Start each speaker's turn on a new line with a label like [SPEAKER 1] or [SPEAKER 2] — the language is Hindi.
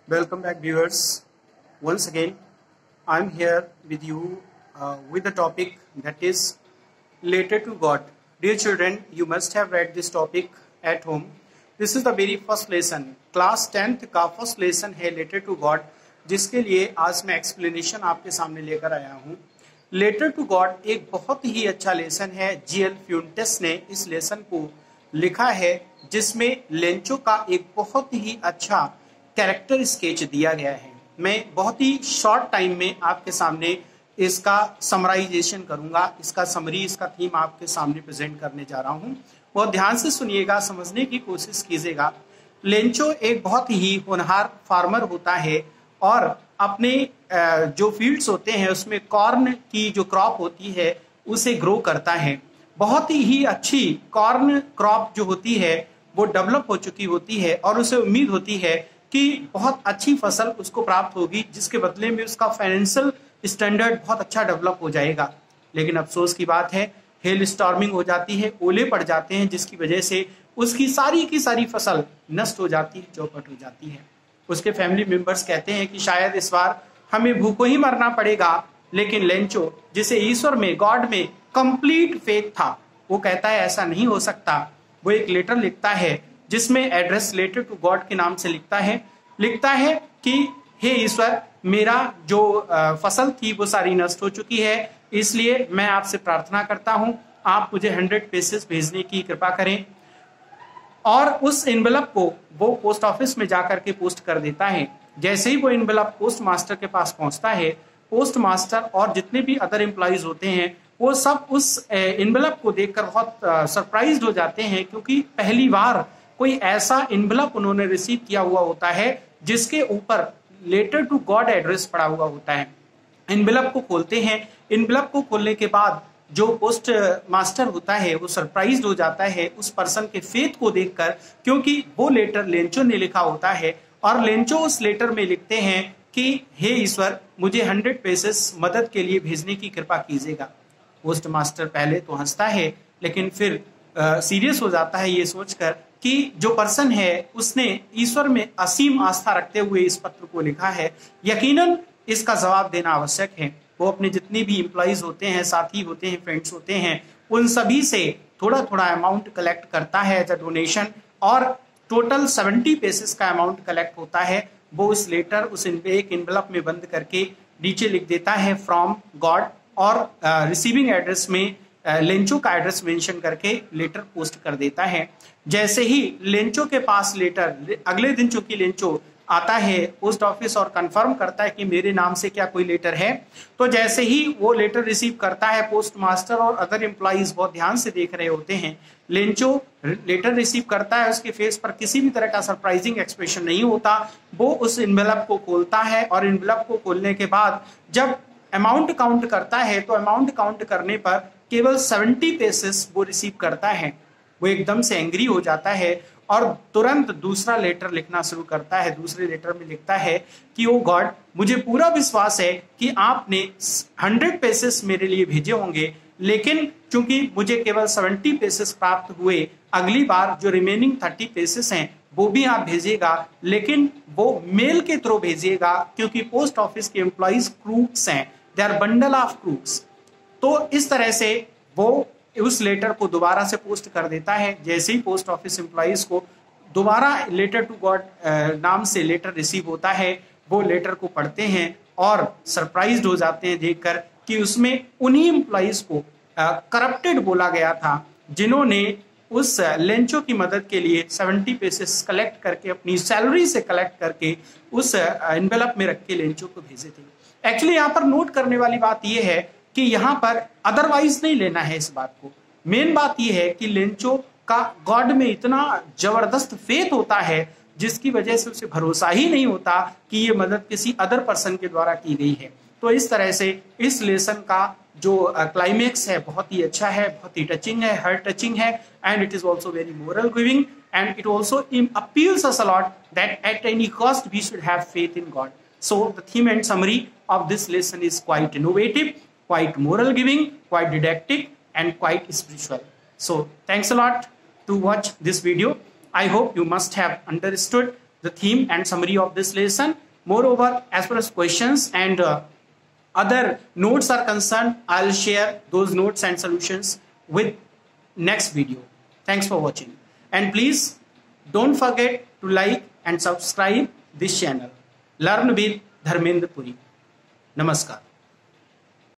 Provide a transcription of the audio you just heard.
[SPEAKER 1] Welcome back, viewers. Once again, I'm here with you with the topic that is letter to God. Dear children, you must have read this topic at home. This is the very first lesson. Class 10th का फर्स्ट लेसन है लेटर टू गॉड, जिसके लिए आज मैं एक्सप्लेनेशन आपके सामने लेकर आया हूँ. लेटर टू गॉड एक बहुत ही अच्छा लेसन है. जीएल फ्यूंटेस ने इस लेसन को लिखा है, जिसमें लेंचो का एक बहुत ही अच्छा कैरेक्टर स्केच दिया गया है. मैं बहुत ही शॉर्ट टाइम में आपके सामने इसका समराइजेशन करूंगा, इसका समरी, इसका थीम आपके सामने प्रेजेंट करने जा रहा हूं. बहुत ध्यान से सुनिएगा, समझने की कोशिश कीजिएगा. लेंचो एक बहुत ही होनहार फार्मर होता है और अपने जो फील्ड्स होते हैं उसमें कॉर्न की जो क्रॉप होती है उसे ग्रो करता है. बहुत ही अच्छी कॉर्न क्रॉप जो होती है वो डेवलप हो चुकी होती है और उसे उम्मीद होती है कि बहुत अच्छी फसल उसको प्राप्त होगी, जिसके बदले में उसका फाइनेंशियल स्टैंडर्ड बहुत अच्छा डेवलप हो जाएगा. लेकिन अफसोस की बात है, हेल स्टॉर्मिंग हो जाती है, ओले पड़ जाते हैं, जिसकी वजह से उसकी सारी की सारी फसल नष्ट हो जाती है, चौपट हो जाती है. उसके फैमिली मेंबर्स कहते हैं कि शायद इस बार हमें भूखों ही मरना पड़ेगा. लेकिन लेंचो, जिसे ईश्वर में, गॉड में कंप्लीट फेथ था, वो कहता है ऐसा नहीं हो सकता. वो एक लेटर लिखता है जिसमें एड्रेस लेटर टू गॉड के नाम से लिखता है कि हे ईश्वर, मेरा जो फसल थी वो सारी नष्ट हो चुकी है, इसलिए मैं आपसे प्रार्थना करता हूं आप मुझे 100 पेसेस भेजने की कृपा करें. और उस एनवेलप को वो पोस्ट ऑफिस में जाकर के पोस्ट कर देता है. जैसे ही वो एनवेलप पोस्ट मास्टर के पास पहुंचता है, पोस्ट मास्टर और जितने भी अदर एम्प्लॉइज होते हैं वो सब उस एनवेलप को देखकर बहुत सरप्राइज्ड हो जाते हैं, क्योंकि पहली बार कोई ऐसा एनवेलप उन्होंने रिसीव किया हुआ होता है जिसके ऊपर लेटर टू गॉड एड्रेस पड़ा हुआ होता है. एनवेलप को खोलते हैं. एनवेलप को खोलने के बाद जो पोस्ट मास्टर होता है वो सरप्राइज्ड हो जाता है उस पर्सन के फेथ को देखकर, क्योंकि वो लेटर लेंचो ने लिखा होता है. और लेंचो उस लेटर में लिखते हैं कि हे ईश्वर, मुझे 100 पेसेस मदद के लिए भेजने की कृपा कीजिएगा. पोस्ट मास्टर पहले तो हंसता है, लेकिन फिर सीरियस हो जाता है ये सोचकर कि जो पर्सन है उसने ईश्वर में असीम आस्था रखते हुए इस पत्र को लिखा है, यकीनन इसका जवाब देना आवश्यक है. वो अपने जितने भी एम्प्लॉइज होते हैं, साथी होते हैं, फ्रेंड्स होते हैं, उन सभी से थोड़ा थोड़ा अमाउंट कलेक्ट करता है एज अ डोनेशन, और टोटल 70 पेसेस का अमाउंट कलेक्ट होता है. वो उस लेटर उस एक एनवेलप में बंद करके नीचे लिख देता है फ्रॉम गॉड, और रिसीविंग एड्रेस में लेंचो का एड्रेस मेंशन करके लेटर पोस्ट कर देता है. जैसे ही लेंचो के पास लेटर, अगले दिन चूंकि लेंचो आता है पोस्ट ऑफिस और कंफर्म करता है कि मेरे नाम से क्या कोई लेटर है, तो जैसे ही वो लेटर रिसीव करता है, पोस्ट मास्टर और अदर एम्प्लॉइज बहुत ध्यान से देख रहे होते हैं. लेंचो लेटर रिसीव करता है, उसके फेस पर किसी भी तरह का सरप्राइजिंग एक्सप्रेशन नहीं होता. वो उस एनवेलप को खोलता है और एनवेलप को खोलने के बाद जब अमाउंट काउंट करता है तो अमाउंट काउंट करने पर केवल 70 पेसेस वो रिसीव करता है. वो एकदम से एंग्री हो जाता है और तुरंत दूसरा लेटर लिखना शुरू करता है. दूसरे लेटर में लिखता है कि ओ गॉड, मुझे पूरा विश्वास है कि आपने 100 पेसेस मेरे लिए भेजे होंगे, लेकिन चूंकि मुझे केवल 70 पेसेस प्राप्त हुए, अगली बार जो रिमेनिंग 30 पेसेस हैं वो भी आप भेजिएगा, लेकिन वो मेल के थ्रू भेजिएगा, क्योंकि पोस्ट ऑफिस के एम्प्लॉइज क्रूक्स हैं, they are bundle of crooks. तो इस तरह से वो उस लेटर को दोबारा से पोस्ट कर देता है. जैसे ही पोस्ट ऑफिस एम्प्लॉइज को दोबारा लेटर टू गॉड नाम से लेटर रिसीव होता है, वो लेटर को पढ़ते हैं और सरप्राइज्ड हो जाते हैं देखकर कि उसमें उन्हीं एम्प्लॉइज को करप्टेड बोला गया था, जिन्होंने उस लेंचो की मदद के लिए 70 पेसेस कलेक्ट करके, अपनी सैलरी से कलेक्ट करके उस एनवेलप में रख के लेंचो को भेजे थे. एक्चुअली यहाँ पर नोट करने वाली बात यह है कि यहाँ पर अदरवाइज नहीं लेना है इस बात को. मेन बात यह है कि लेंचो का गॉड में इतना जबरदस्त फेथ होता है, जिसकी वजह से उसे भरोसा ही नहीं होता कि ये मदद किसी अदर पर्सन के द्वारा की गई है. तो इस तरह से इस लेसन का जो क्लाइमेक्स है बहुत ही अच्छा है, बहुत ही टचिंग है, हार्ट टचिंग है, and it is also very moral giving, and it also appeals us a lot that at any cost we should have faith in God. So the theme and summary of this lesson is quite innovative, quite moral giving, quite didactic, and quite spiritual. So thanks a lot to watch this video. I hope you must have understood the theme and summary of this lesson. Moreover, as far as questions and other notes are concerned, I'll share those notes and solutions with next video. Thanks for watching. And please don't forget to like and subscribe this channel. Learn with Dharmendra Puri. Namaskar.